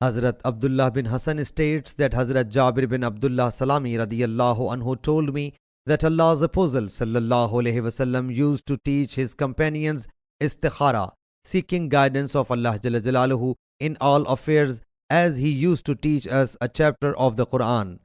Hazrat Abdullah bin Hassan states that Hazrat Jabir bin Abdullah Salami radiyallahu anhu told me that Allah's Apostle sallallahu alaihi wasallam used to teach his companions istikhara, seeking guidance of Allah Jalla Jalaluhu in all affairs, as he used to teach us a chapter of the Quran.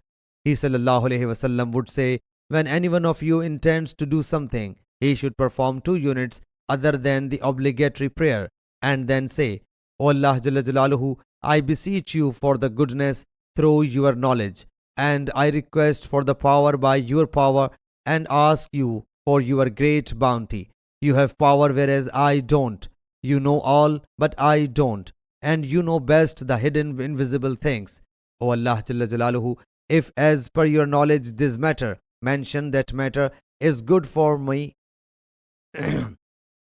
He sallallahu alaihi wasallam would say, when any one of you intends to do something, he should perform 2 units other than the obligatory prayer, and then say, O Allah Jalla Jalaluhu, I beseech you for the goodness through your knowledge, and I request for the power by your power, and ask you for your great bounty. You have power whereas I don't. You know all, but I don't. And you know best the hidden invisible things. O Allah Jalla Jalaluhu, if as per your knowledge this matter, mention that matter is good for me,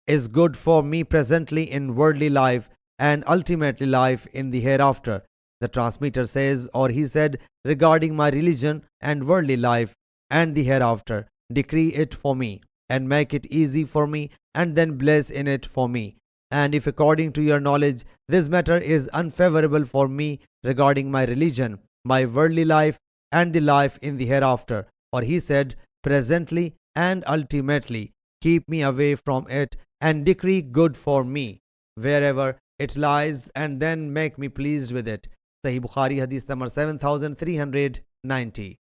is good for me presently in worldly life, and ultimately life in the hereafter. The transmitter says, or he said, regarding my religion and worldly life and the hereafter, decree it for me, and make it easy for me, and then bless in it for me. And if according to your knowledge this matter is unfavorable for me regarding my religion, my worldly life, and the life in the hereafter, or he said, presently and ultimately, keep me away from it, and decree good for me wherever it lies, and then make me pleased with it. Sahih Bukhari Hadith number 7390.